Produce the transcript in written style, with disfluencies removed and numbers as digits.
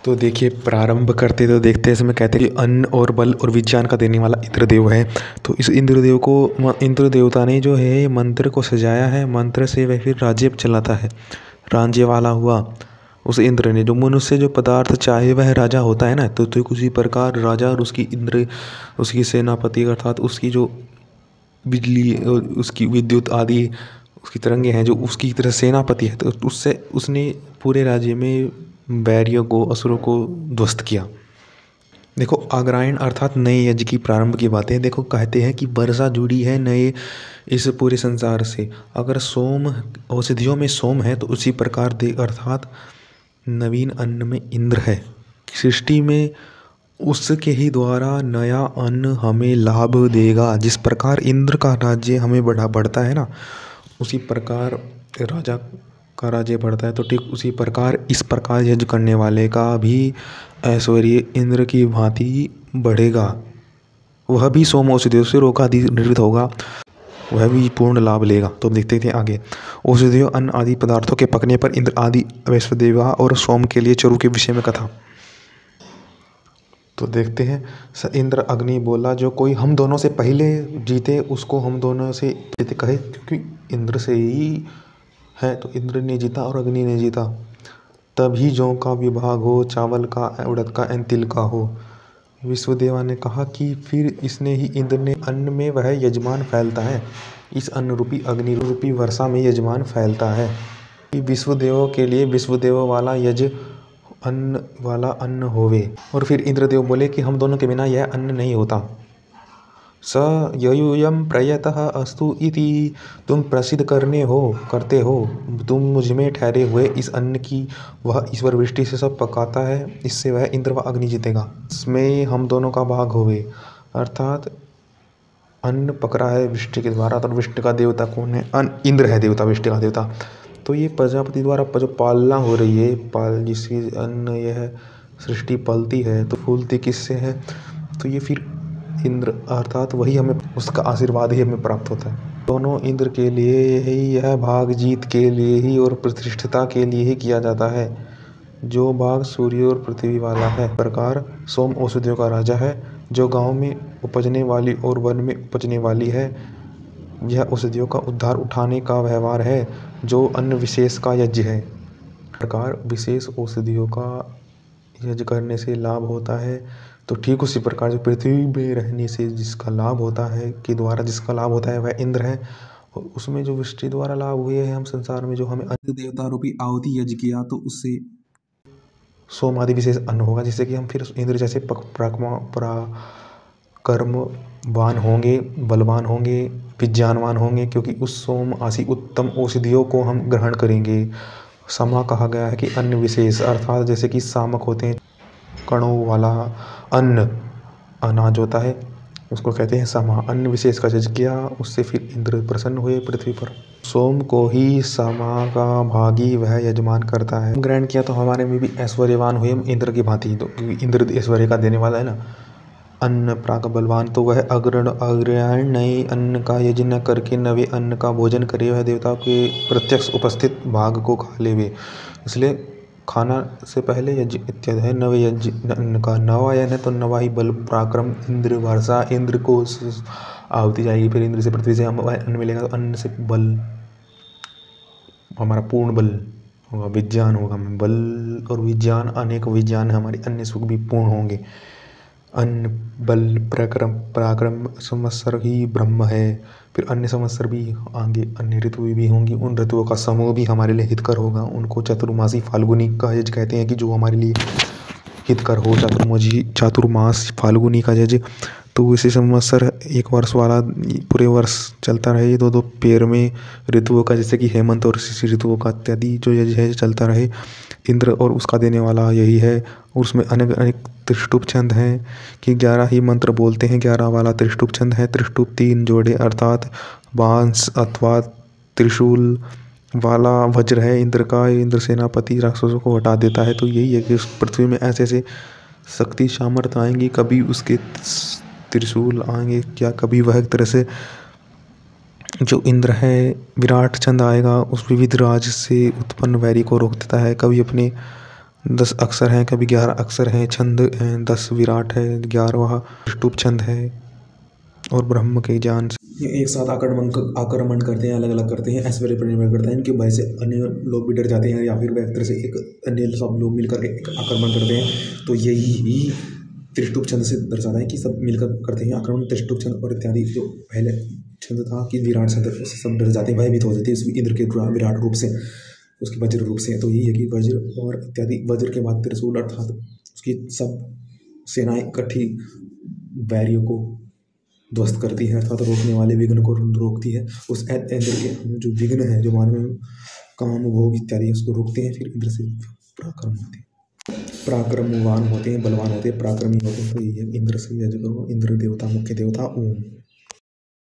तो देखिए प्रारंभ करते तो देखते हैं इसमें कहते हैं कि अन्न और बल और विज्ञान का देने वाला इंद्रदेव है। तो इस इंद्रदेव को इंद्र देवता ने जो है मंत्र को सजाया है, मंत्र से वह फिर राज्य चलाता है, राज्य वाला हुआ उस इंद्र ने। जो मनुष्य जो पदार्थ चाहे वह राजा होता है ना, तो ठीक उसी प्रकार राजा और उसकी इंद्र, उसकी सेनापति अर्थात उसकी जो बिजली और उसकी विद्युत आदि उसकी तरंगे हैं, जो उसकी तरह सेनापति है, तो उससे उसने पूरे राज्य में बैरियों को, असुरों को ध्वस्त किया। देखो अग्रायण अर्थात नए यज्ञ की प्रारंभ की बातें। देखो कहते हैं कि वर्षा जुड़ी है नए इस पूरे संसार से। अगर सोम औषधियों में सोम है, तो उसी प्रकार दे अर्थात नवीन अन्न में इंद्र है। सृष्टि में उसके ही द्वारा नया अन्न हमें लाभ देगा। जिस प्रकार इंद्र का राज्य हमें बढ़ता है ना, उसी प्रकार राजा का राज्य बढ़ता है। तो ठीक उसी प्रकार इस प्रकार यज्ञ करने वाले का भी ऐश्वर्य इंद्र की भांति बढ़ेगा। वह भी सोम औषधियों से रोगादि निर्मित होगा, वह भी पूर्ण लाभ लेगा। तो हम देखते थे आगे। औषधियों अन्न आदि पदार्थों के पकने पर इंद्र आदि वैश्वदेवा और सोम के लिए चरु के विषय में कथा। तो देखते हैं इंद्र अग्नि बोला, जो कोई हम दोनों से पहले जीते उसको हम दोनों से जीते कहे, क्योंकि इंद्र से ही है। तो इंद्र ने जीता और अग्नि ने जीता। तभी जौ का विभाग हो, चावल का, उड़द का एवं तिल का हो। विश्वदेवा ने कहा कि फिर इसने ही इंद्र ने अन्न में वह यजमान फैलता है, इस अन्न रूपी अग्नि रूपी वर्षा में यजमान फैलता है। विश्वदेवों के लिए विश्वदेव वाला यज अन्न वाला अन्न होवे। और फिर इंद्रदेव बोले कि हम दोनों के बिना यह अन्न नहीं होता। स यूयम प्रयतः अस्तु इति, तुम प्रसिद्ध करते हो तुम मुझ में ठहरे हुए इस अन्न की, वह ईश्वर वृष्टि से सब पकाता है, इससे वह इंद्र व अग्नि जीतेगा, इसमें हम दोनों का भाग होवे। अर्थात अन्न पक रहा है वृष्टि के द्वारा। तो वृष्टि का देवता कौन है? इंद्र है देवता, वृष्टि का देवता। तो ये प्रजापति द्वारा जो पालना हो रही है, जिसकी अन्न यह सृष्टि पलती है, तो फूलती किससे है? तो ये फिर इंद्र अर्थात वही हमें, उसका आशीर्वाद ही हमें प्राप्त होता है। दोनों इंद्र के लिए ही यह भाग जीत के लिए ही और प्रतिष्ठिता के लिए ही किया जाता है, जो भाग सूर्य और पृथ्वी वाला है। प्रकार सोम औषधियों का राजा है, जो गांव में उपजने वाली और वन में उपजने वाली है। यह औषधियों का उद्धार उठाने का व्यवहार है, जो अन्न विशेष का यज्ञ है। प्रकार विशेष औषधियों का यज्ञ करने से लाभ होता है। तो ठीक उसी प्रकार जो पृथ्वी में रहने से जिसका लाभ होता है, के द्वारा जिसका लाभ होता है, वह इंद्र है। और उसमें जो वृष्टि द्वारा लाभ हुए हैं हम संसार में, जो हमें अन्न देवता रूपी आहुति यज्ञ किया, तो उससे सोम आदि विशेष अन्न होगा, जिससे कि हम फिर इंद्र जैसे कर्मवान होंगे, बलवान होंगे, विज्ञानवान होंगे, क्योंकि उस सोम आदि उत्तम औषधियों को हम ग्रहण करेंगे। समा कहा गया है कि अन्न विशेष, अर्थात जैसे कि सामक होते हैं, कणों वाला अन्न अनाज होता है, उसको कहते हैं समा। अन्न विशेष का यज्ञ किया, उससे फिर इंद्र प्रसन्न हुए पृथ्वी पर। सोम को ही समा का भागी वह यजमान करता है। ग्रहण किया तो हमारे में भी ऐश्वर्यवान हुए इंद्र की भांति। तो इंद्र ऐश्वर्य का देने वाला है ना। अन्न प्राक बलवान, तो वह अग्रहण नए अन्न का यज्ञ न करके नवे अन्न का भोजन करे, वह देवता के प्रत्यक्ष उपस्थित भाग को खा लेवे। इसलिए खाना से पहले यज्ञ इत्यादि है। नवे यज्ञ अन्न का नवायन है, तो नवा ही बल पराक्रम इंद्र वर्षा, इंद्र को आहुति जाएगी, फिर इंद्र से पृथ्वी से हम अन्न मिलेगा, तो अन्न से बल हमारा पूर्ण बल होगा, विज्ञान होगा। बल और विज्ञान, अनेक विज्ञान हमारे अन्य सुख भी पूर्ण होंगे। अन्न बल पराक्रम संवत्सर ही ब्रह्म है। फिर अन्य संवत्सर भी आगे, अन्य ऋतु भी होंगी, उन ऋतुओं का समूह भी हमारे लिए हितकर होगा। उनको चतुर्मासी फाल्गुनी का यज्ञ कहते हैं, कि जो हमारे लिए हितकर हो। चातुर्मास फाल्गुनी का यज्ञ, तो इसी संवत्सर एक वर्ष वाला पूरे वर्ष चलता रहे। दो दो पेड़ में ऋतुओं का, जैसे कि हेमंत और शिशिर ऋतुओं का इत्यादि जो यज्ञ है चलता रहे। इंद्र और उसका देने वाला यही है। और उसमें अनेक अनेक त्रिष्टुप छंद हैं, कि 11 ही मंत्र बोलते हैं। 11 वाला त्रिष्टुप छंद है। त्रिष्टुप 3 जोड़े, अर्थात बांस अथवा त्रिशूल वाला वज्र है इंद्र का। इंद्र सेनापति राक्षसों को हटा देता है। तो यही है कि उस पृथ्वी में ऐसे ऐसे शक्ति सामर्थ्य आएंगी, कभी उसके त्रिशूल आएंगे, क्या कभी वह एक तरह से जो इंद्र है विराट चंद आएगा, उस विविध राज से उत्पन्न वैरी को रोक देता है। कभी अपने 10 अक्षर हैं, कभी 11 अक्षर हैं, छंद हैं, 10 विराट है, 11वां ऋतुप छंद है और ब्रह्म के ज्ञान से ये एक साथ आक्रमण करते हैं, अलग अलग करते हैं, ऐश्वर्य पर निर्भर करता है। इनके भय से अन्य लोग भी डर जाते हैं या फिर वह एक तरह से एक अन्य सब लोग मिलकर एक आक्रमण करते हैं। तो यही त्रिष्टुप छंद से दर्शाता है कि सब मिलकर करते हैं आक्रमण। त्रिष्टुप छंद और इत्यादि जो पहले छंद था कि विराट छंद, उससे सब डर जाते हैं, भयभीत हो जाते हैं इंद्र के विराट रूप से, उसके वज्र रूप से। तो यही है कि वज्र और इत्यादि, वज्र के बाद त्रिशूल अर्थात उसकी सब सेनाएं इकट्ठी बैरियों को ध्वस्त करती है, अर्थात रोकने वाले विघ्न को रोकती है। उस इंद्र के जो विघ्न है, जो मानव काम भोग इत्यादि उसको रोकते हैं, फिर इंद्र से पराक्रम होते हैं, पराक्रमवान होते हैं, बलवान होते हैं, पराक्रमी होते हैं। तो ये इंद्र से यज्ञ करो, इंद्र देवता मुख्य देवता ओम।